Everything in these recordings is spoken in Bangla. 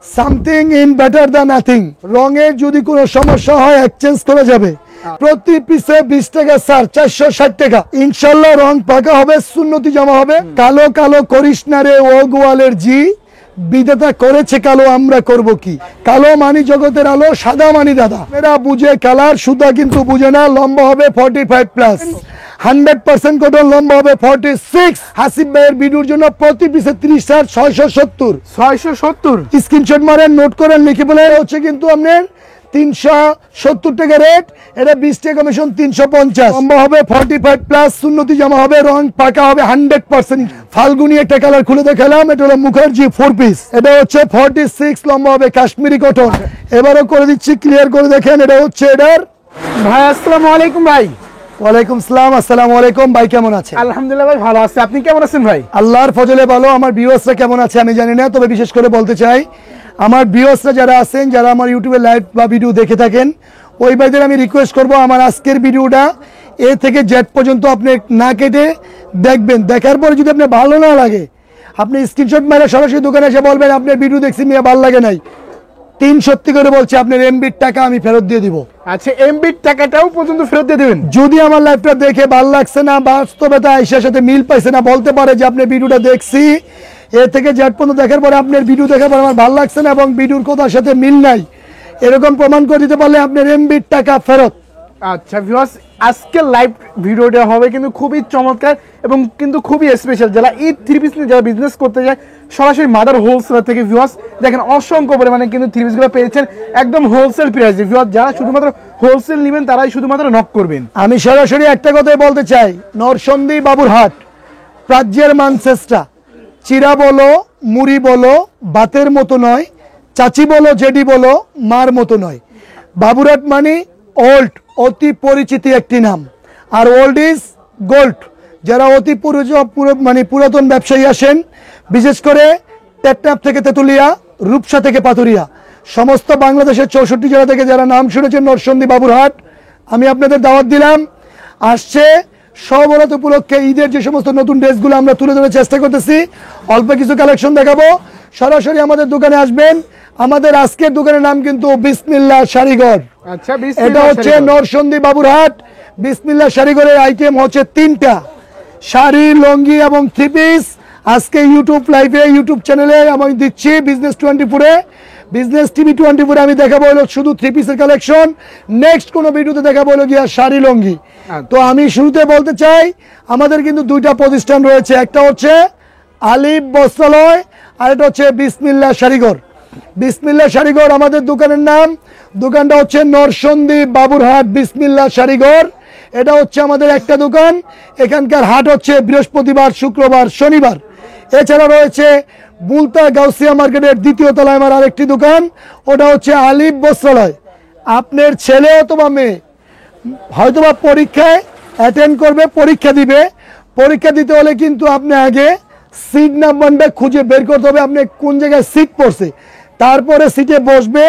Something in better than nothing. রঙের যদি কোনো সমস্যা হয় এক্সচেঞ্জ করে যাবে। প্রতি পিসে 20 টাকা স্যার, 460 টাকা। ইনশাল্লাহ রং পাকা হবে, সুন্নতি জামা হবে। কালো কালো করিস না রে ও গোয়ালের জি, বিধাতা করেছে কালো, আমরা করব কি? কালো মানি জগতের আলো, সাদা মানি দাদা। এরা বুঝে কালার, সুতা কিন্তু বুঝে না। লম্বা হবে 45+, 100% কটন, লম্বা হবে 46। হাসিব ভাইয়ের ভিডিওর জন্য প্রতি পিসে 30 আর 670 স্ক্রিনশট মারেন, নোট করেন, লিখে বলে হচ্ছে কিন্তু আপনার 370 টাকা রেট। এটা 20 টাকা কমিশন, 350। লম্বা হবে 45+, সুন্নতি জামা হবে, রং পাকা হবে 100%। ফাল্গুনি একটা কালার খুলে দেখালাম, এটা হলো মুখার্জি 4 পিস। এটা হচ্ছে 46, লম্বা হবে কাশ্মীরি কটন। এবারও করে দিচ্ছি, ক্লিয়ার করে দেখেন। এটা হচ্ছে এটার ভাই আসসালামু আলাইকুম ভাই। ওয়ালাইকুম সালাম। আসসালামু আলাইকুম ভাই, কেমন আছেন? আলহামদুলিল্লাহ ভাই, ভালো আছি। আপনি কেমন আছেন ভাই? আল্লাহর ফজলে ভালো। আমার ভিউয়ার্সরা কেমন আছে আমি জানি না, তবে বিশেষ করে বলতে চাই আমার ভিউয়ার্সরা যারা আছেন, যারা আমার ইউটিউবে লাইভ বা ভিডিও দেখে থাকেন, ওই ভাইদের আমি রিকোয়েস্ট করব আমার আজকের ভিডিওটা এ থেকে জেড পর্যন্ত আপনি না কেটে দেখবেন। দেখার পরে যদি আপনার ভালো না লাগে, আপনি স্ক্রিনশট মেরে সরাসরি দোকানে এসে বলবেন আপনার ভিডিও দেখছি মিয়া ভালো লাগে নাই। সত্যি করে বলছি, আপনার এমবির টাকা আমি ফেরত দিয়ে দিব। আচ্ছা, এমবির টাকাটাও পর্যন্ত ফেরত দিয়ে দেবেন? যদি আমার লাইভটা দেখে ভালো লাগছে না, বাস্তবতা আইসার সাথে মিল পাইছে না, বলতে পারে যে আপনি ভিডিওটা দেখছি এ থেকে জেড পর্যন্ত দেখার পরে আপনার ভিডিও দেখার পর আমার ভালো লাগছে না এবং ভিডিওর কথার সাথে মিল নাই, এরকম প্রমাণ করে দিতে পারলে আপনার এমবির টাকা ফেরত। আচ্ছা ভিউয়ার্স, আজকের লাইভ ভিডিওটা হবে কিন্তু খুবই চমৎকার এবং কিন্তু খুবই স্পেশাল। যারা এই 3 পিস নিয়ে যারা বিজনেস করতে যায় সরাসরি মাদার হোলসেলার থেকে, ভিউয়ার্স দেখেন অসংখ্য পরিমাণে কিন্তু 3 পিসগুলো পেয়েছেন একদম হোলসেল প্রাইসে। ভিউয়ার্স যারা শুধুমাত্র হোলসেল নেবেন তারাই শুধুমাত্র নক করবেন। আমি সরাসরি একটা কথাই বলতে চাই, নরসন্দী বাবুরহাট, প্রাচ্যের মানচেস্টা, চিরা বলো, মুড়ি বলো, ভাতের মতো নয়, চাচি বলো, জেডি বলো, মার মতো নয়। বাবুরহাট মানে ওল্ড, অতি পরিচিতি একটি নাম। আর ওল্ড ইজ গোল্ড। যারা অতি পুরাতন ব্যবসায়ী আসেন, বিশেষ করে টেকনাফ থেকে তেতুলিয়া, রূপসা থেকে পাতুরিয়া, সমস্ত বাংলাদেশের 64 জেলা থেকে যারা নাম শুনেছেন নরসন্দী বাবুরহাট, আমি আপনাদের দাওয়াত দিলাম। আসছে সবরাত উপলক্ষে ঈদের যে সমস্ত নতুন ড্রেসগুলো আমরা তুলে ধরার চেষ্টা করতেছি, অল্প কিছু কালেকশন দেখাবো। সরাসরি আমাদের দোকানে আসবেন। আমাদের আজকের দোকানের নাম কিন্তু বিসমিল্লাহ শাড়িঘর। আচ্ছা, এটা হচ্ছে নরসন্দী বাবুরহাট বিসমিল্লাহ শাড়িঘরের আইটেম হচ্ছে 3টা শাড়ি, লঙ্গি এবং 3 পিস। আজকে ইউটিউব লাইভে, ইউটিউব চ্যানেলে আমি দিচ্ছি বিজনেস 24-এ, বিজনেস টিভি 24-এ আমি দেখাবো হলো শুধু 3 পিসের কালেকশন। নেক্সট কোনো ভিডিওতে দেখাবো হলো গিয়া শাড়ি, লঙ্গি। তো আমি শুরুতে বলতে চাই আমাদের কিন্তু 2টা প্রতিষ্ঠান রয়েছে, একটা হচ্ছে আলিফ বস্ত্রালয় আর এটা হচ্ছে বিসমিল্লাহ শাড়িঘর। বিসমিল্লাহ শাড়িঘর আমাদের দোকানের নাম। দোকানটা হচ্ছে নরসন্দী বাবুরহাট বিসমিল্লাহ শাড়িঘর। এটা হচ্ছে আমাদের একটা দোকান। এখানকার হাট হচ্ছে বৃহস্পতিবার, শুক্রবার, শনিবার। এছাড়া রয়েছে বুলতা গাউসিয়া মার্কেটের 2য় তলায় আমার আরেকটি দোকান, ওটা হচ্ছে আলিফ বস্ত্রালয়। আপনার ছেলে অথবা মেয়ে হয়তোবা পরীক্ষায় অ্যাটেন্ড করবে, পরীক্ষা দিবে। পরীক্ষা দিতে হলে কিন্তু আপনি আগে সিট নাম্বারটা খুঁজে বের করতে হবে, আপনি কোন জায়গায় সিট পড়ছে, তারপরে সিটে বসবে,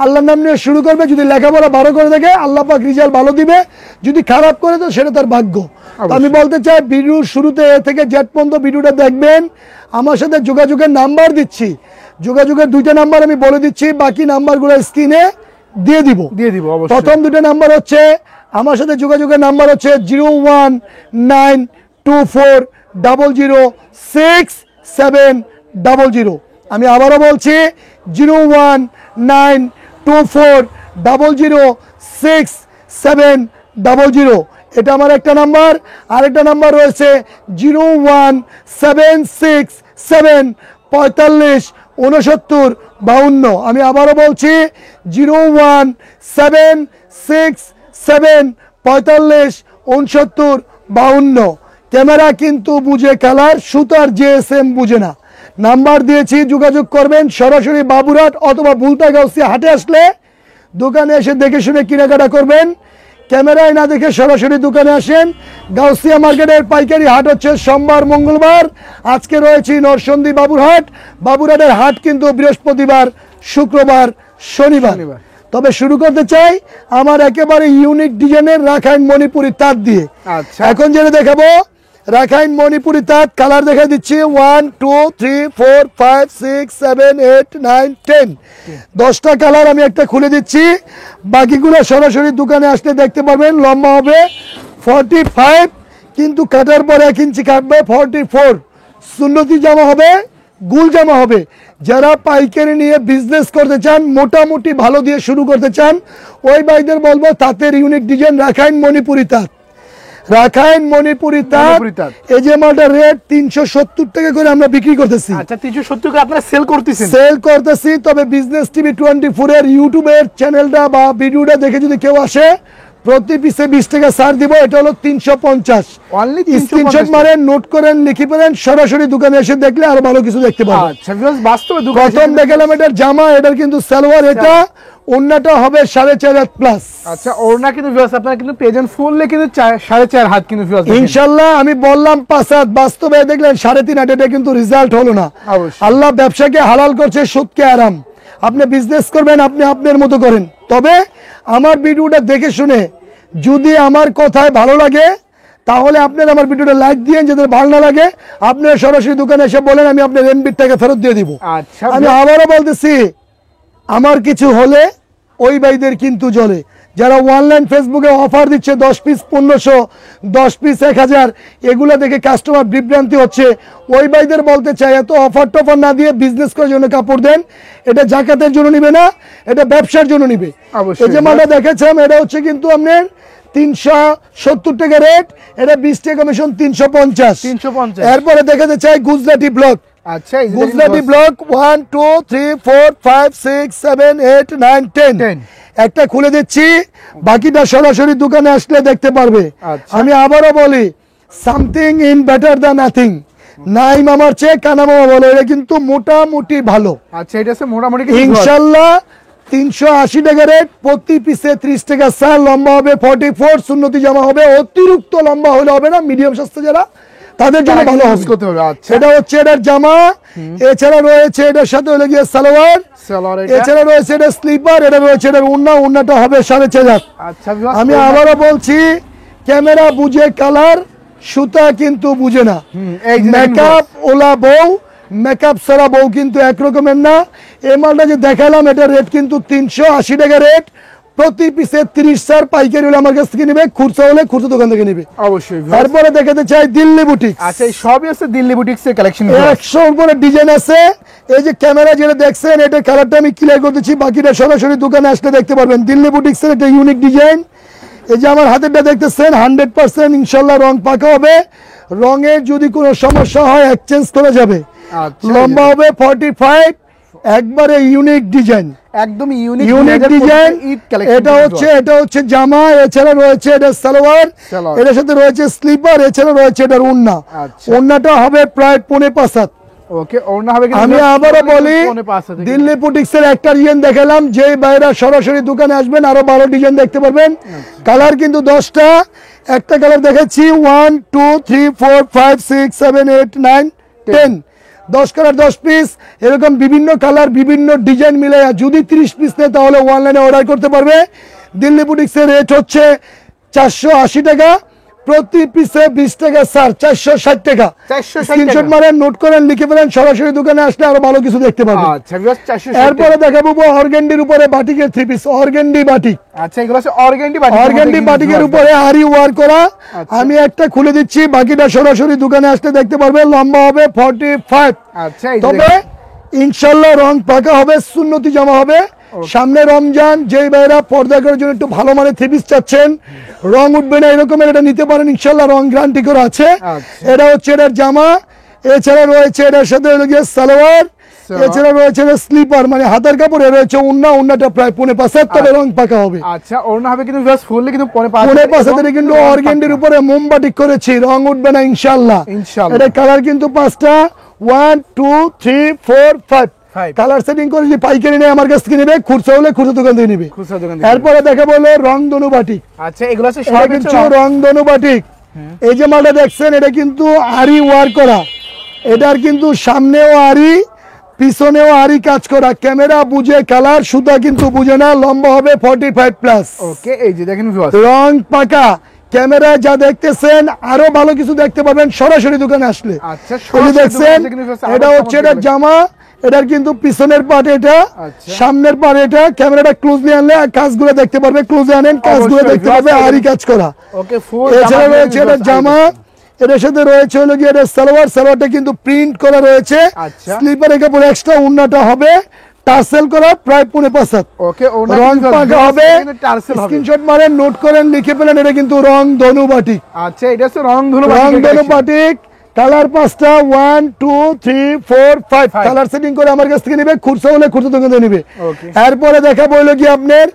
আল্লাহর নাম নিয়ে শুরু করবে। যদি লেখাপড়া ভালো করে দেখে আল্লাহ পাক রেজাল্ট ভালো দিবে, যদি খারাপ করে তো সেটা তার ভাগ্য। আমি বলতে চাই ভিডিওর শুরুতে এ থেকে জেড পর্যন্ত ভিডিওটা দেখবেন। আমার সাথে যোগাযোগের নাম্বার দিচ্ছি, যোগাযোগের 2টা নাম্বার আমি বলে দিচ্ছি, বাকি নাম্বারগুলো স্ক্রিনে দিয়ে দিব। প্রথম 2টা নাম্বার হচ্ছে আমার সাথে যোগাযোগের নাম্বার হচ্ছে 01924006700। আমি আবারও বলছি 01924006700। এটা আমার একটা নাম্বার। আরেকটা নাম্বার রয়েছে 01767456952। আমি আবারও বলছি 01767456952। ক্যামেরা কিন্তু বুঝে কালার, সুতার জিএসএম বুঝে না। নাম্বার দিয়েছি, যোগাযোগ করবেন। সরাসরি বাবুরহাট অথবা বুলতা গাউসিয়া হাটে আসলে দোকানে এসে দেখে শুনে কেনাকাটা করবেন। ক্যামেরায় না দেখে সরাসরি দোকানে আসেন। গাউসিয়া মার্কেটের পাইকারি হাট হচ্ছে সোমবার, মঙ্গলবার। আজকে রয়েছে নরসন্দী বাবুরহাট। বাবুরহাটের হাট কিন্তু বৃহস্পতিবার, শুক্রবার, শনিবার। তবে শুরু করতে চাই আমার একেবারে ইউনিক ডিজাইনের রাখাইন মণিপুরি তাঁত দিয়ে। এখন যেটা দেখাবো রাখাইন মণিপুরি তাঁত কালার দেখা দিচ্ছি 1 2 3 4 5 6 7 8 9 10 10টা কালার আমি একটা খুলে দিচ্ছি, বাকিগুলো সরাসরি দোকানে আসলে দেখতে পারবেন। লম্বা হবে 45, কিন্তু কাটার পর 1 ইঞ্চি কাটবে 44। সুন্নতি জামা হবে, গুল জামা হবে। যারা পাইকারি নিয়ে বিজনেস করতে চান, মোটামুটি ভালো দিয়ে শুরু করতে চান, ওই ভাইদের বলবো তাঁতের ইউনিক ডিজাইন রাখাইন মণিপুরি তাঁত। রাখাইন মণিপুরি তাঁত এই যে মালটা রেট 370 টাকা করে আমরা বিক্রি করতেছি। আচ্ছা 370 করে আপনারা সেল করতেছি। তবে বিজনেস টিভি 24 এর ইউটিউবের চ্যানেলটা বা ভিডিওটা দেখে যদি কেউ আসে, প্রতি পিসে 20 টাকা ছাড় দিব। এটা হলো 350 অনলি। স্ক্রিনশট মারেন, নোট করেন, লিখে পড়েন, সরাসরি দোকানে এসে দেখলে আরো ভালো কিছু দেখতে পাবেন। আচ্ছা ভিউয়ার্স, বাস্তবে দোকানে প্রথম দেখালাম এটার জামা, এটার কিন্তু সালোয়ার, এটা ওন্নাটা হবে 4.5 হাত প্লাস। আচ্ছা ওড়না কিন্তু ভিউয়ার্স আপনারা কিন্তু পেজেন ফুললে কিন্তু 4.5 হাত কিন্তু ভিউয়ার্স ইনশাআল্লাহ। আমি বললাম 5 হাত, বাস্তবে দেখলেন 3.5 হাত। এটা কিন্তু রেজাল্ট হলো না। আল্লাহ ব্যবসাকে হালাল করছে, সুদকে আরাম। আপনি বিজনেস করবেন, আপনি আপনার মতো করেন। তবে আমার ভিডিওটা দেখে শুনে যদি আমার কথায় ভালো লাগে, তাহলে আপনারা আমার ভিডিওটা লাইক দিয়েন। যদি ভালো না লাগে, আপনারা সরাসরি দোকানে এসে বলেন, আমি আপনার এমবির টাকা ফেরত দিয়ে দিব। আচ্ছা আমি আবারও বলতেছি, আমার কিছু হলে ওই ভাইদের কিন্তু জ্বলে। যারা অনলাইন ফেসবুকে অফার দিচ্ছে 10 পিস 1500, 10 পিস 1000, এগুলো দেখে কাস্টমার বিভ্রান্তি হচ্ছে। ওই ভাইদের বলতে চাই, এত অফার টফার না দিয়ে বিজনেস করার জন্য কাপড় দেন। এটা জাকাতের জন্য নিবে না, এটা ব্যবসার জন্য নিবে। এই যে মালটা দেখেছিলাম, এটা হচ্ছে কিন্তু আপনার 370 টাকা রেট, এটা 20 টাকা কমিশন 350। এরপরে দেখাতে চাই গুজরাটি ব্লক। আচ্ছা গুজরাটি ব্লক 1 2 3 4 5 6 7 8 9 10 একটা খুলে দিচ্ছি, বাকিটা সরাসরি দোকানে আসলে দেখতে পারবে। আমি আবারও বলি, something in better than nothing. নাই মামার চেয়ে কানা মামা বলে, এটা কিন্তু মোটামুটি ভালো। আচ্ছা এটা আছে মোটামুটি ইনশাআল্লাহ 380 টাকা রেট, প্রতি পিসে 30 টাকা ছাড়। লম্বা হবে 44, সুন্নতি জামা হবে। অতিরিক্ত লম্বা হলে হবে না, মিডিয়াম স্বাস্থ্য যারা তাদের জন্য ভালো হবে। সেটা হচ্ছে এটার জামা, এছাড়া রয়েছে এটার সাথে হলে গিয়ে সালোয়ার, এছাড়া রয়েছে এটা স্লিপার, এটা রয়েছে এটার ওড়না। ওড়নাটা হবে 4.5 হাত। আমি আবারও বলছি, ক্যামেরা বুঝে কালার, সুতা কিন্তু বুঝে না। মেকআপ ওলা বউ, মেকআপ ছাড়া বউ কিন্তু একরকমের না। এই মালটা যে দেখালাম, এটা রেট কিন্তু 380 টাকা রেট, প্রতি পিসে 30 ছাড়। পাইকারি হলে আমার কাছ থেকে নিবে, খুচরা হলে খুচরা দোকান থেকে নিবে অবশ্যই। তারপরে দেখাতে চাই দিল্লি বুটিক। আচ্ছা এই সবই আছে দিল্লি বুটিক্স এর কালেকশন, 100 উপরে ডিজাইন আছে। এই যে ক্যামেরা যেটা দেখছেন, এটা কালারটা আমি ক্লিয়ার করতেছি, বাকিটা সরাসরি দোকানে আসলে দেখতে পারবেন। দিল্লি বুটিক্স এর একটা ইউনিক ডিজাইন। এই যে আমার হাতেরটা দেখতেছেন, 100% ইনশাআল্লাহ রং পাকা হবে। রঙের যদি কোনো সমস্যা হয় এক্সচেঞ্জ করে যাবে। লম্বা হবে 45, একবারে ইউনিক ডিজাইন, একদম ইউনিক ডিজাইন। এটা হচ্ছে জামা, এছাড়া রয়েছে এটা সালোয়ার, এটার সাথে রয়েছে স্লিপার, এছাড়া রয়েছে এটার ওড়না। ওড়নাটা হবে প্রায় 5.5 হাত। ওকে ওড়না হবে। আমি আবারও বলি, দিল্লি বুটিক্স এর একটা ডিজাইন দেখালাম, যে বাইরা সরাসরি দোকানে আসবেন আরো ভালো ডিজাইন দেখতে পারবেন। কালার কিন্তু 10টা, একটা কালার দেখাচ্ছি 1 2 3 4 5 6 7 8 9 10 10 কালার 10 পিস, এরকম বিভিন্ন কালার বিভিন্ন ডিজাইন মিলে যদি 30 পিস নেয় তাহলে অনলাইনে অর্ডার করতে পারবে। দিল্লি বুটিক্স এর রেট হচ্ছে 480 টাকা, প্রতি পিসে 20 টাকা ছাড়, 460 টাকা। স্ক্রিনশট মারেন, নোট করেন, লিখে ফেলেন, সরাসরি দোকানে আসলে আরো ভালো কিছু দেখতে পাবেন। আচ্ছা ভিউয়ার্স 460। এরপরে দেখাবো অর্গান্ডির উপরে বাটিকের 3 পিস, অর্গান্ডি বাটিক। আচ্ছা এগুলো আছে অর্গান্ডি বাটিক, অর্গান্ডি বাটিকের উপরে আরি ওয়ার্ক করা। আমি একটা খুলে দিচ্ছি, বাকিটা সরাসরি দোকানে আসলে দেখতে পারবেন। লম্বা হবে 45। আচ্ছা তবে ইনশাআল্লাহ রং পাকা হবে, সুন্নতি জামা হবে। সামনে রমজান, যেই ভাইরা পর্দা করার জন্য একটু ভালো মানের 3 পিস চাচ্ছেন, রং উঠবে না এরকমের, এটা নিতে পারেন ইনশাআল্লাহ, রং গ্যারান্টি করা আছে। এটা হচ্ছে এটার জামা, এছাড়া রয়েছে এটার সাথে সালোয়ার, এছাড়া রয়েছে স্লিপার মানে হাতের কাপড়, এর রয়েছে ওড়না। ওড়নাটা প্রায় 5.5, তবে রং পাকা হবে। আচ্ছা ওড়না হবে কিন্তু ভিউয়ার্স ফুললি কিন্তু 5.5 কিন্তু অর্গান্ডির উপরে মোমবাটিক করেছি, রং উঠবে না ইনশাআল্লাহ। এটা কালার কিন্তু 5টা, 1 2 3 4 5 কালার সেটিং করে যদি পাইকারি নেয় আমার কাছ থেকে নেবে, খুচরা হলে খুচরা দোকান থেকে নেবে। এরপরে দেখা বলে রংধনু বাটিক। আচ্ছা এগুলো আছে সব কিছু রংধনু বাটিক। এই যে মালটা দেখছেন, এটা কিন্তু আরি ওয়ার্ক করা, এটার কিন্তু সামনেও আরি, পিছনেও আরি কাজ করা। ক্যামেরা বুঝে কালার, সুতা কিন্তু বুঝে না। লম্বা হবে 45 প্লাস। ওকে এই যে দেখেন ভিউয়ার্স, রং পাকা, ক্যামেরায় যা দেখতেছেন আরো ভালো কিছু দেখতে পাবেন সরাসরি দোকানে আসলে। আচ্ছা, এই যে সরাসরি দেখছেন দোকানে কিন্তু আরো এটা হচ্ছে এটার চমৎকার জামা, এটার কিন্তু পিছনের পার্ট এটা, আচ্ছা। সামনের পার্ট এটা। ক্যামেরাটা ক্লোজলি আনলে কাজগুলো দেখতে পারবে, ক্লোজে আনেন কাজগুলো অবশ্যই, দেখতে পারবে, ভিউয়ার্স, আরই কাজ করা। ওকে, ফুল এছাড়া রয়েছে এটার জামা, এটার সাথে রয়েছে হলো গিয়ে এটার সালোয়ার, সালোয়ারটা কিন্তু প্রিন্ট করা রয়েছে। আচ্ছা। স্লিপারের কাপড় এক্সট্রা, উন্নাটা হবে টার্সেল করা প্রায় 5.5 ওকে, রং পাকা হবে। টার্সেল হবে। স্ক্রিনশট মারেন, নোট করেন, লিখে ফেলেন, এটা কিন্তু রং ধনু বাটিক। আচ্ছা, এটা হচ্ছে রং ধনু রং বাটিকের ধনু collection। বাটিক, কালার 5টা, 1 2 3 4 5 Five। কালার সেটিং করে আমার কাছ থেকে নিবে, খুচরা হলে খুচরা দোকানে নিবে। ওকে। এরপরে দেখাবো হলো কি আপনার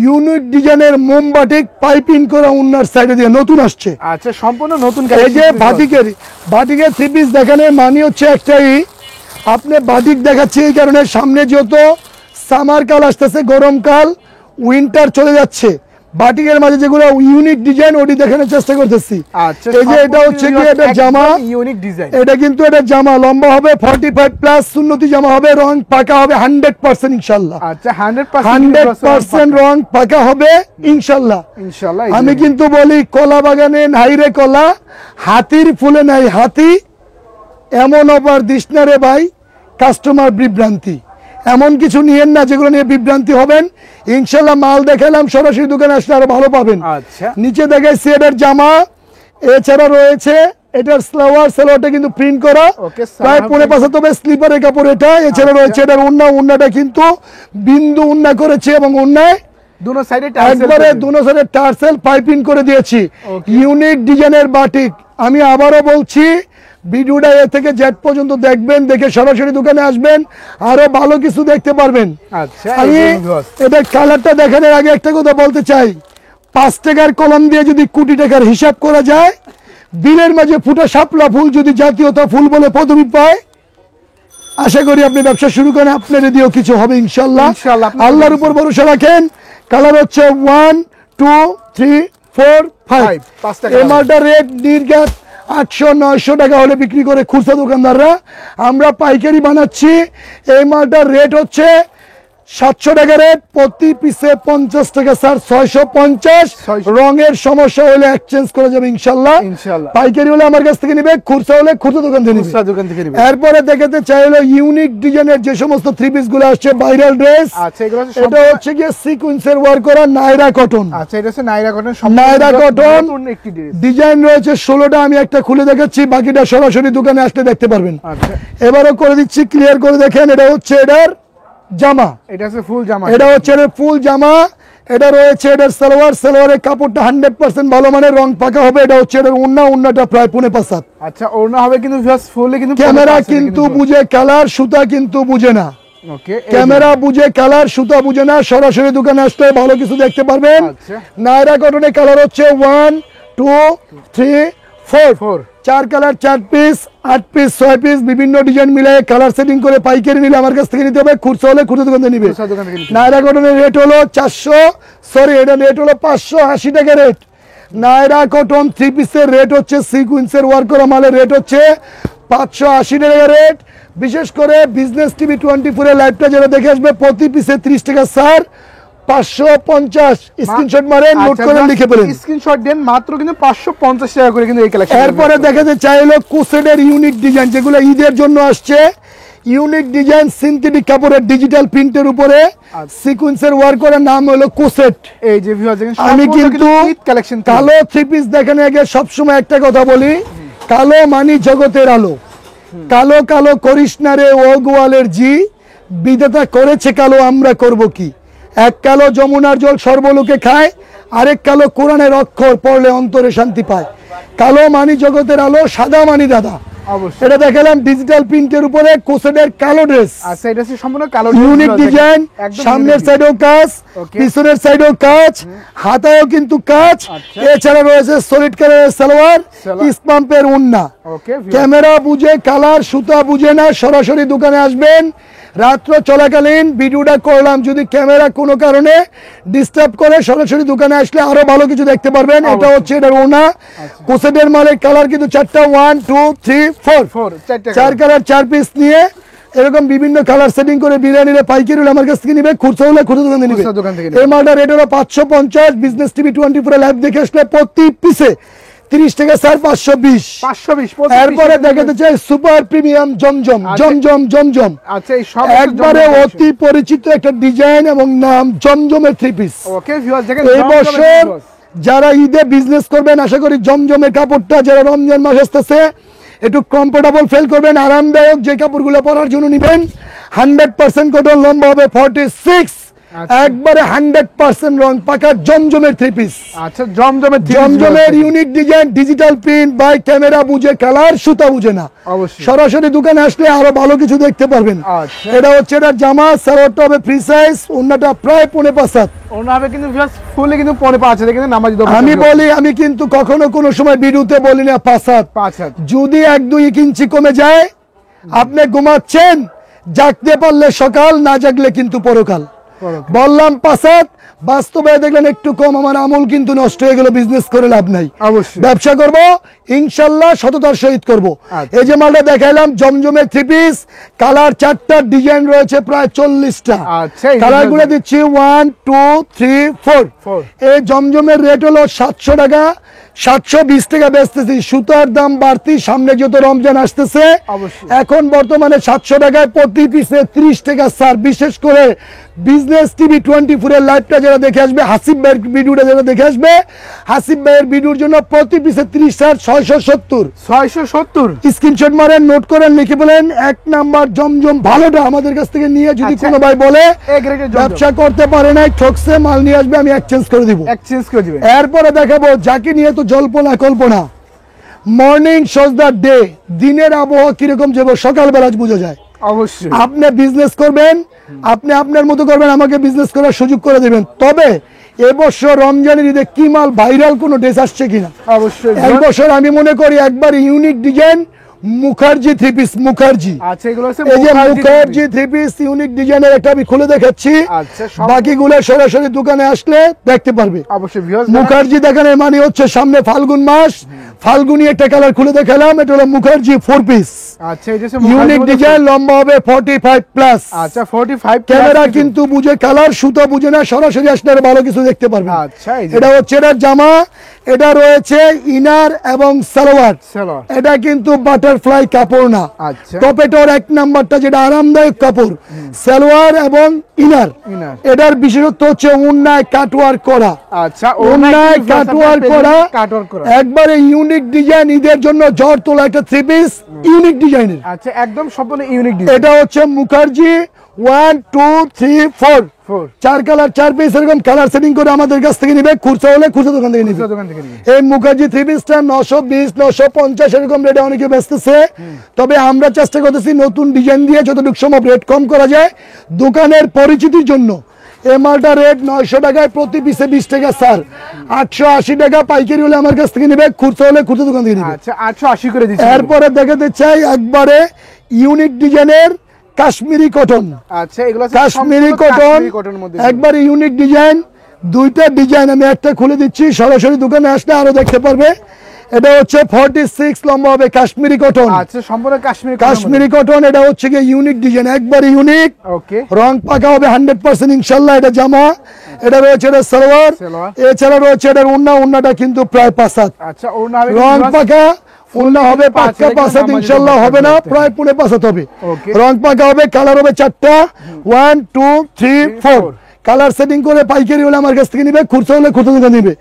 ইউনিক ডিজাইনের মোম বাটিক পাইপিং করা উন্নার সাইডে দিয়ে নতুন আসছে। আচ্ছা, সম্পূর্ণ নতুন এই collection যে কিন্তু বাটিকের থ্রি পিস দেখানোর মানে হচ্ছে একটাই, আপনি বাটিক দেখাচ্ছি এই কারণে সামনে যেহেতু সামার কাল আসতেছে, গরমকাল, উইন্টার চলে যাচ্ছে, বাটিকের মাঝে যেগুলো ইউনিক ডিজাইন ওটি দেখানোর চেষ্টা করতেছি। আচ্ছা, এই যে এটা হচ্ছে কি এটা জামা, ইউনিক ডিজাইন। এটা কিন্তু এটা জামা লম্বা হবে 45 প্লাস, সুন্নতি জামা হবে, রং পাকা হবে 100% ইনশাআল্লাহ। আচ্ছা, 100% 100% রং পাকা হবে ইনশাআল্লাহ। ইনশাআল্লাহ। আমি কিন্তু বলি কলা বাগানে নাই রে কলা, হাতির ফুলে নাই হাতি, এমন অপার দিশনা রে ভাই, কাস্টমার বিভ্রান্তি। এমন কিছু নিয়েন না যেগুলো নিয়ে বিভ্রান্তি হবেন। ইনশাআল্লাহ মাল দেখালাম, সরাসরি দোকানে আসলে আরো ভালো পাবেন। আচ্ছা, নিচে দেখাইছি এটার জামা, এছাড়া রয়েছে এটার সালোয়ারটা কিন্তু প্রিন্ট করা ওকে, প্রায় সালোয়ার 5.5 তবে স্লিপারের কাপড় এটা। এছাড়া রয়েছে এটার উন্নাটা কিন্তু বিন্দু উন্না করেছে এবং উন্নায় দুনো সাইডে একবারে দুনো সাইডে টার্সেল পাইপিং করে দিয়েছি। Okay. ইউনিক ডিজাইনের বাটিক। আমি আবারও বলছি, ভিডিওটা এ থেকে জেড পর্যন্ত দেখবেন, দেখে সরাসরি দোকানে আসবেন, আরো ভালো কিছু দেখতে পারবেন। আচ্ছা, আমি এই যে ভিউয়ার্স। এটা কালারটা দেখানোর আগে একটা কথা বলতে চাই, 5 টাকার কলম দিয়ে যদি কোটি টাকার হিসাব করা যায়, বিলের মাঝে ফুটা শাপলা ফুল যদি জাতীয়তা ফুল বলে পদবি পায়, আশা করি আপনি ব্যবসা শুরু করেন, আপনার দিয়েও কিছু হবে ইনশাল্লাহ। ইনশাআল্লাহ, আপনি আল্লাহর উপর ভরসা রাখেন। কালার হচ্ছে 1 2 3 4 5। 5 টাকা। এই মালটার রেট নির্ঘাত 800-900 টাকা হলে বিক্রি করে খুচরা দোকানদাররা, আমরা পাইকারি বানাচ্ছি। এই মালটার রেট হচ্ছে 700 টাকা রেট, প্রতি পিসে 50 টাকা স্যার, 650। 600 রঙের সমস্যা হলে এক্সচেঞ্জ করা যাবে ইনশাল্লাহ। ইনশাআল্লাহ। পাইকারি হলে আমার কাছ থেকে নিবে, খুচরা হলে খুচরা দোকান থেকে নিবে। খুচরা দোকান থেকে নিবে। এরপরে দেখাতে চাইলো ইউনিক ডিজাইনের যে সমস্ত থ্রি পিস গুলো আসছে, ভাইরাল ড্রেস। আচ্ছা, এগুলো হচ্ছে এটা হচ্ছে গিয়ে সিকোয়েন্সের ওয়ার্ক করা নাইরা কটন। আচ্ছা, এটা হচ্ছে নাইরা কটন। নাইরা কটন নতুন একটি ড্রেস। ডিজাইন রয়েছে 16টা, আমি একটা খুলে দেখাচ্ছি, বাকিটা সরাসরি দোকানে আসলে দেখতে পারবেন। আচ্ছা, এবারও করে দিচ্ছি, ক্লিয়ার করে দেখেন, এটা হচ্ছে এটার জামা, এটা হচ্ছে ফুল জামা। এটা হচ্ছে এটার ফুল জামা, এটা রয়েছে এটার সালোয়ারের কাপড়টা 100% ভালো মানের, রং পাকা হবে। এটা হচ্ছে এটার উন্নাটা প্রায় 5.5। আচ্ছা, ওড়না হবে কিন্তু ভিউয়ার্স ফুললি কিন্তু ক্যামেরা কিন্তু বুঝে কালার, সুতা কিন্তু বুঝে না। ওকে, ক্যামেরা বুঝে কালার, সুতা বুঝে না, সরাসরি দোকানে আসলে ভালো কিছু দেখতে পারবেন। আচ্ছা। নায়রা কটনের কালার হচ্ছে 1 2 3 4 4। 4 কালার, 4 পিস, 8 পিস, 6 পিস, বিভিন্ন ডিজাইন মিলে কালার সেটিং করে পাইকারি নিলে আমার কাছ থেকে নিতে হবে, খুচরা হলে খুচরা দোকান থেকে নিবে। খুচরা দোকান থেকে নিতে হবে। নায়রা কটনের রেট হলো এটা রেট হলো 580 টাকা রেট। নায়রা কটন 3 পিসের রেট হচ্ছে, সিকোয়েন্সের ওয়ার্ক করা মালের রেট হচ্ছে 580 টাকা রেট। বিশেষ করে বিজনেস টিভি 24 এর লাইভটা যারা দেখে আসবে, প্রতি পিসে 30 টাকা স্যার, 550। স্ক্রিনশট মারেন, নোট করে লিখে ফেলেন। স্ক্রিনশট দেন, মাত্র কিন্তু 550 টাকা করে কিন্তু এই কালেকশন। এরপরে দেখাতে চাইলো কোসেডের ইউনিক ডিজাইন, যেগুলো ঈদের জন্য আসছে। ইউনিক ডিজাইন সিনথেটিক কাপড়ের ডিজিটাল প্রিন্টের উপরে সিকোয়েন্সের ওয়ার্ক করার নাম হলো কোসেট। এই যে ভিউয়ার্স দেখেন, আমি কিন্তু ঈদ কালেকশন। কালো থ্রি পিস দেখানোর আগে সবসময় একটা কথা বলি, কালো মানি জগতের আলো। কালো কালো করিস না রে ও গোয়ালের জি, বিধাতা করেছে কালো, আমরা করব কি। এক কালো যমুনার জল সর্বলোকে খায়, আরেক কালো কোরআনের অক্ষর পড়লে অন্তরে শান্তি পায়। কালো মানি জগতের আলো, সাদা মানি দাদা। অবশ্যই। এটা দেখালাম ডিজিটাল প্রিন্টের উপরে কোসেডের কালো ড্রেস। আচ্ছা, এটা হচ্ছে সম্পূর্ণ কালো ইউনিক ডিজাইন, সামনের সাইডেও কাজ, Okay. পিছনের সাইডেও কাজ, হাতায়ও কিন্তু কাজ। আচ্ছা। এছাড়া রয়েছে সলিড কালারের সালোয়ার, সালোয়ার। ইসপাম্পের উন্না। ওকে, ক্যামেরা বুঝে কালার, সুতা বুঝে না, সরাসরি দোকানে আসবেন। রাত্র চলাকালীন ভিডিওটা করলাম, যদি ক্যামেরা কোনো কারণে ডিস্টার্ব করে, সরাসরি দোকানে আসলে আরো ভালো কিছু দেখতে পারবেন। এটা হচ্ছে এটার ওনা। কোসেটের মালের কালার কিন্তু 4টা, 1 2 3 4 4 চারটা 4 কালার, 4 পিস নিয়ে এরকম বিভিন্ন কালার সেটিং করে বিরিয়ানির পাইকারি হলে আমার কাছ থেকে নিবে, খুচরা হলে খুচরা দোকান থেকে নিবে। খুচরা দোকান থেকে নিবে। এই মালটা রেট হলো 550। বিজনেস টিভি 24 লাইভ দেখে আসলে প্রতি পিসে 30 টাকা স্যার 520। 520 এরপরে দেখাতে চাই সুপার প্রিমিয়াম জমজম। জমজম জমজম আচ্ছা এই সব একবারে অতি পরিচিত একটা ডিজাইন এবং নাম জমজমের 3 পিস। ওকে ভিউয়ার্স দেখেন এই বছর যারা ঈদে বিজনেস করবেন আশা করি জমজমের কাপড়টা, যারা রমজান মাস আসতেছে একটু কমফোর্টেবল ফিল করবেন, আরামদায়ক যে কাপড়গুলো পরার জন্য নেবেন 100% কটন, লম্বা হবে 46, একবারে 100% রং পাকা জমজমের 3 পিস। আচ্ছা জমজমের unique design, digital print by camera বুঝে কালার, সুতা বুঝে না। অবশ্যই সরাসরি দোকানে আসলে আরো ভালো কিছু দেখতে পারবেন। আচ্ছা এটা হচ্ছে এটা জামা, সালোয়ারটা হবে ফ্রি সাইজ, ওন্নাটা প্রায় 5.5 ওনা হবে কিন্তু ভিউয়ার্স ফুলে কিন্তু 5.5 আছে দেখেন নামাজি দোকান। আমি বলি, আমি কিন্তু কখনো কোনো সময় ভিডিওতে বলি না 5 হাত। যদি 1-2 ইঞ্চি কমে যায়, আপনি ঘুমাচ্ছেন, জাগতে পারলে সকাল, না জাগলে কিন্তু পরকাল। বললাম 5 হাত, বাস্তবে দেখলেন একটু কম, আমার আমল কিন্তু নষ্ট হয়ে গেল, বিজনেস করে লাভ নাই। অবশ্যই ব্যবসা করব ইনশাল্লাহ সততার সহিত করব। এই যে মালটা দেখাইলাম জমজমের 3 পিস, কালার 4টা, ডিজাইন রয়েছে প্রায় 40টা। আচ্ছা কালার গুলো দিচ্ছি 1 2 3 4। এই জমজমের রেট হলো 700 টাকা, 720 টাকা বেচতেছি। সুতার দাম বাড়তি, সামনে যত রমজান আসতেছে এখন বর্তমানে 700 টাকায় প্রতি পিসে 30 টাকা স্যার। বিশেষ করে বিজনেস টিভি 24 এর লাইভটা যারা দেখে আসবে, হাসিব ভাইয়ের ভিডিওটা যারা দেখে আসবে, হাসিব ভাইয়ের ভিডিওর জন্য প্রতি পিসে 30 স্যার 670। স্ক্রিনশট মারেন, নোট করেন, লিখে বলেন 1 নাম্বার জমজম ভালোটা আমাদের কাছ থেকে নিয়ে যদি কোনো ভাই বলে ব্যবসা করতে পারে নাই, ঠকছে, মাল নিয়ে আসবে, আমি এক্সচেঞ্জ করে দিব। এরপরে দেখাবো যাকে নিয়ে তো জল্পনা কল্পনা, মর্নিং শোজ দ্য ডে, দিনের আবহাওয়া কিরকম যাবো সকালবেলা বোঝা যায়। অবশ্যই আপনি বিজনেস করবেন, আপনি আপনার মতো করবেন, আমাকে বিজনেস করার সুযোগ করে দেবেন। তবে এবছর রমজানের ঈদে কি মাল ভাইরাল কোনো ড্রেস আসছে কিনা। অবশ্যই এই বছর আমি মনে করি একবার unique design Mukherjee 3 piece, Mukherjee. আচ্ছা এগুলো আছে এই যে মুখার্জি 3 পিস ইউনিক ডিজাইনের একটা আমি খুলে দেখাচ্ছি, বাকিগুলো সরাসরি দোকানে আসলে দেখতে পারবে। অবশ্যই ভিউয়ার্স মুখার্জি দেখানোর মানে হচ্ছে সামনে ফাল্গুন মাস, ফাল্গুনি একটা কালার খুলে দেখালাম, এটা হলো মুখার্জি 4 পিস। আচ্ছা এই যে ইউনিক ডিজাইন, লম্বা হবে 45 প্লাস। আচ্ছা 45 ক্যামেরা কিন্তু বুঝে কালার, সুতা বুঝে না, সরাসরি আসলে আরো ভালো কিছু দেখতে পারবে। আচ্ছা এটা হচ্ছে এটার জামা, এটা রয়েছে ইনার এবং সালোয়ার। এটা কিন্তু বাটারফ্লাই কাপড় না, টপেটোর 1 নাম্বারটা যেটা আরামদায়ক কাপড়, সালোয়ার এবং ইনার। এটার বিশেষত্ব হচ্ছে ওন্নায় কাটওয়ার্ক করা। আচ্ছা ওন্নায় কাটওয়ার্ক করা, একবারে ইউনিক ডিজাইন, ঈদের জন্য ঝড় তোলা একটা 3 পিস ইউনিক ডিজাইনের। আচ্ছা একদম সম্পূর্ণ ইউনিক ডিজাইন। এটা হচ্ছে মুখার্জি 1 2 3 4 4 কালার 4 পিস, এরকম কালার সেটিং করে আমাদের কাছ থেকে নিবে, খুচরা হলে খুচরা দোকান থেকে নিবে। এই মুখার্জি 3 পিসটা 920 950 এরকম রেটে অনেকে বেচতেছে। তবে আমরা চেষ্টা করতেছি নতুন ডিজাইন দিয়ে যতটুকু সম্ভব রেট কম করা যায় দোকানের পরিচিতির জন্য। এই মালটা রেট 900 টাকায়, প্রতি পিসে 20 টাকা স্যার। 880 টাকা পাইকারি হলে আমার কাছ থেকে নিবে, খুচরা হলে খুচরা দোকান থেকে নিবে। আচ্ছা 880 করে দিচ্ছি। এরপরে দেখাতে চাই একবারে ইউনিক ডিজাইনের কাশ্মীরি কটন। আচ্ছা এগুলো কাশ্মীরি কটন, একবারে ইউনিক ডিজাইন, 2টা ডিজাইন আমি একটা খুলে দিচ্ছি, সরাসরি দোকানে আসলে আরো দেখতে পারবে। এটা হচ্ছে 46, লম্বা হবে কাশ্মীরি কটন। আচ্ছা সম্পূর্ণ কাশ্মীরি কটন, এটা হচ্ছে কি ইউনিক ডিজাইন, একবারে ইউনিক। ওকে রং পাকা হবে 100% ইনশাআল্লাহ। এটা জামা, এটা রয়েছে এটা সালোয়ার, এছাড়া রয়েছে এটা ওন্না, ওন্নাটা কিন্তু প্রায় 5 হাত। আচ্ছা ওন্না হবে রং পাকা, ওন্না হবে পাক্কা 5 হাত ইনশাআল্লাহ, হবে না প্রায় 5.5 হাত হবে। রং পাকা হবে, কালার হবে 4টা, 1 2 3 4। কালার সেটিং করে পাইকারি হলে আমার কাছ থেকে নিবে, খুচরা হলে খুচরা দোকান নিবে।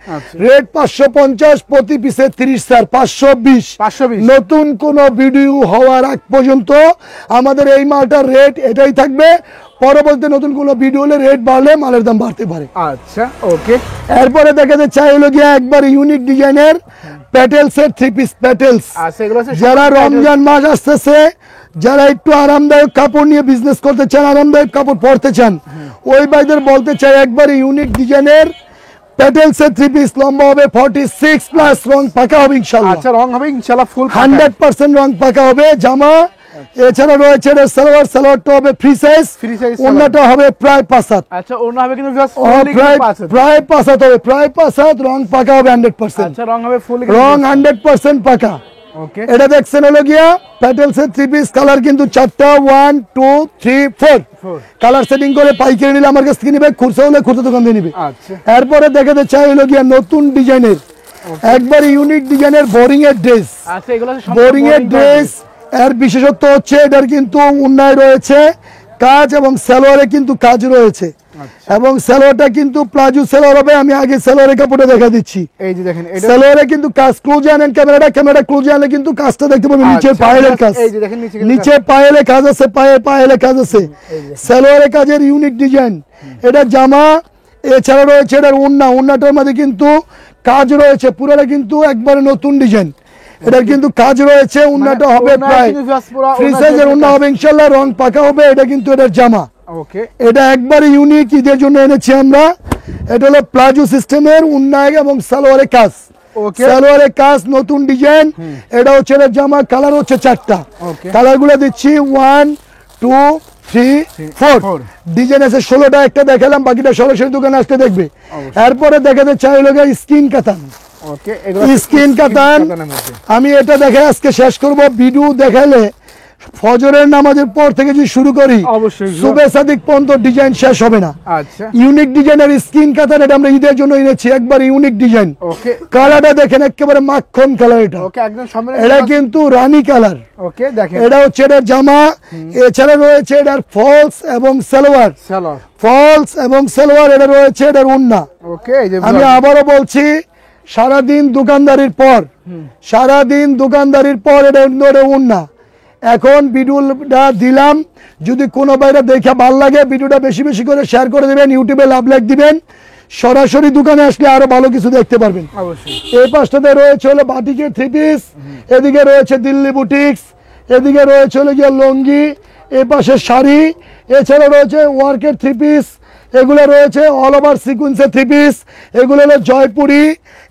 রেট 550, প্রতি পিসে 30 স্যার 520। নতুন কোন ভিডিও হওয়ার আগ পর্যন্ত আমাদের এই মালটার রেট এটাই থাকবে। পরবর্তী নতুন কোন ভিডিও হলে রেট বাড়লে মালের দাম বাড়তে পারে। আচ্ছা ওকে। এরপরে দেখাতে চাই হলো গিয়ে একবার ইউনিক ডিজাইনের প্যাটেলসের 3 পিস প্যাটেলস। যারা রমজান মাস আসতেছে, যারা একটু আরামদায়ক কাপড় নিয়ে বিজনেস করতে চান, আরামদায়ক কাপড় পরতে চান, ওই ভাইদের বলতে চাই একবার ইউনিক ডিজাইনের প্যাটেলসের 3 পিস, লম্বা হবে 46 প্লাস, রং পাকা হবে ইনশাআল্লাহ। আচ্ছা রং হবে ইনশাআল্লাহ ফুল 100% রং পাকা হবে। জামা, এছাড়া রয়েছে সালোয়ার, সালোয়ারটা হবে ফ্রি সাইজ, ওন্নাটা হবে প্রায় 5 হাত। আচ্ছা ওন্না হবে কিন্তু প্রায় 5 হাত হবে, প্রায় 5 হাত, রং পাকা হবে 100%। আচ্ছা রং হবে ফুল, রং 100% পাকা। ওকে এটা দেখছেন হলো গিয়া প্যাটেলস এর 3 পিস কালার কিন্তু 4টা 1 2 3 4 কালার সেটিং করে পাইকারি নিলে আমার কাছ থেকে নিবে, খুচরা হলে খুচরা দোকান দিয়ে নিবে। আচ্ছা এরপরে দেখাতে চাই হলো গিয়া নতুন ডিজাইনের একবার ইউনিক ডিজাইনের বোরিং এর ড্রেস। আচ্ছা এগুলো বোরিং এর ড্রেস এর বিশেষত্ব হচ্ছে এটার কিন্তু উন্নয় রয়েছে কাজ এবং সালোয়ারে কিন্তু কাজ রয়েছে এবং সালোয়ারটা কিন্তু প্লাজো সালোয়ার হবে। আমি আগে সালোয়ারের কাপড়টা দেখা দিচ্ছি। এই যে দেখেন এটা সালোয়ারে কিন্তু কাজ ক্লোজ আনেন ক্যামেরাটা ক্লোজ আনলে কিন্তু কাজটা দেখতে পাবেন নিচে পায়েলের কাজ। এই যে দেখেন নিচে পায়েলে কাজ আছে, পায়েলে কাজ আছে। সালোয়ারের কাজের ইউনিক ডিজাইন। এটা জামা এছাড়া রয়েছে এটার ওন্নাটার মধ্যে কিন্তু কাজ রয়েছে, পুরোটা কিন্তু একবারে নতুন ডিজাইন। এটার কিন্তু কাজ রয়েছে, ওন্নাটা হবে প্রায় ফ্রি সাইজের ওন্না হবে ইনশাআল্লাহ, রং পাকা হবে। এটা কিন্তু এটার জামা। ওকে এটা একবারে ইউনিক, ঈদের জন্য এনেছি আমরা। এটা হলো প্লাজো সিস্টেমের ওন্না এবং সালোয়ারের কাজ। ওকে সালোয়ারের কাজ নতুন ডিজাইন। এটা হচ্ছে এটার জামা, কালার হচ্ছে 4টা। কালারগুলো দিচ্ছি 1 2 3 4 ডিজাইন আছে 16টা। একটা দেখালাম, বাকিটা সরাসরি দোকানে আসতে দেখবে। এরপরে দেখাতে চাই হলো স্কিন কাতান। ওকে এগুলো স্কিন কাতান আমি এটা দেখে আজকে শেষ করব। ভিডিও দেখালে ফজরের নামাজের পর থেকে যদি শুরু করি অবশ্যই সুবে সাদিক পর্যন্ত ডিজাইন শেষ হবে না। আচ্ছা ইউনিক ডিজাইনের স্কিন কাতান, এটা আমরা ঈদের জন্য এনেছি, একবার ইউনিক ডিজাইন। ওকে কালারটা দেখেন একেবারে মাখন কালার। এটা ওকে একদম সম্পূর্ণ এটা কিন্তু রানী কালার। ওকে দেখেন এটা হচ্ছে এটার জামা। এছাড়া রয়েছে এটার ফলস এবং সালোয়ার। ফলস এবং সালোয়ার এটা রয়েছে এটার ওন্না। ওকে এই যে আমি আবারও বলছি, সারাদিন দোকানদারির পর এটা ওন্না। এখন ভিডিওটা দিলাম, যদি কোনো বাইরে দেখে ভালো লাগে ভিডিওটা বেশি বেশি করে শেয়ার করে দিবেন, ইউটিউবে লাভ লাইক দিবেন। সরাসরি দোকানে আসলে আরো ভালো কিছু দেখতে পারবেন। অবশ্যই এই পাশটাতে রয়েছে হলো বাটিকের 3 পিস, এদিকে রয়েছে দিল্লি বুটিক্স, এদিকে রয়েছে হলো গিয়ে লুঙ্গি, এই পাশে শাড়ি, এছাড়া রয়েছে ওয়ার্কের 3 পিস। এগুলো রয়েছে অল ওভার সিকোয়েন্সের 3 পিস। এগুলো হলো জয়পুরি।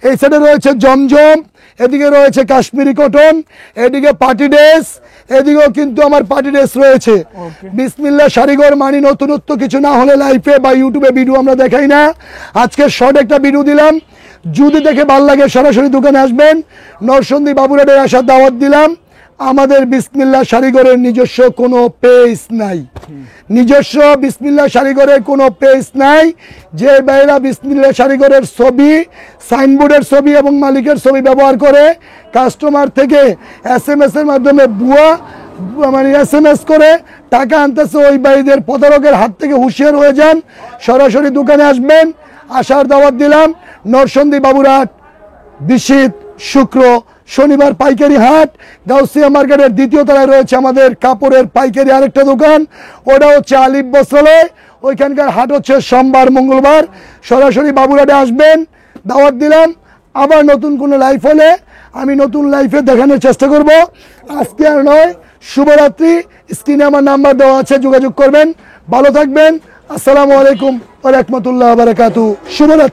এই সাইডে রয়েছে জমজম, এদিকে রয়েছে কাশ্মীরি কটন, এদিকে পার্টি ড্রেস, এদিকেও কিন্তু আমার পার্টি ড্রেস রয়েছে। বিসমিল্লাহ শাড়িঘর মানি নতুনত্ব কিছু না হলে লাইফে বা ইউটিউবে ভিডিও আমরা দেখাই না। আজকে শর্ট একটা ভিডিও দিলাম, যদি দেখে ভালো লাগে সরাসরি দোকানে আসবেন। নরসন্দী বাবুরাটের আসার দাওয়াত দিলাম। আমাদের বিসমিল্লাহ শাড়িঘরের নিজস্ব কোনো পেজ নাই, বিসমিল্লাহ শাড়িঘরের কোনো পেজ নাই। যে ভাইরা বিসমিল্লাহ শাড়িঘরের ছবি, সাইনবোর্ডের ছবি এবং মালিকের ছবি ব্যবহার করে কাস্টমার থেকে SMS এর মাধ্যমে SMS করে টাকা আনতেছে, ওই ভাইদের প্রতারকের হাত থেকে হুঁশিয়ার হয়ে যান। সরাসরি দোকানে আসবেন, আসার দাওয়াত দিলাম। নরসন্দী বাবুরহাট বিশিত শুক্র শনিবার পাইকারি হাট। গাউসিয়া মার্কেটের 2য় তলায় রয়েছে আমাদের কাপড়ের পাইকারি আরেকটা দোকান, ওটা হচ্ছে আলিফ বস্ত্রালয়। ওইখানকার হাট হচ্ছে সোমবার মঙ্গলবার। সরাসরি বাবুরহাটে আসবেন, দাওয়াত দিলাম। আবার নতুন কোনো লাইফ হলে আমি নতুন লাইফে দেখানোর চেষ্টা করব। আজকে আর নয়, শুভরাত্রি। স্ক্রিনে আমার নাম্বার দেওয়া আছে, যোগাযোগ করবেন। ভালো থাকবেন। আসসালামু আলাইকুম ওয়া রাহমাতুল্লাহি ওয়া বারাকাতুহু। শুভরাত্রি।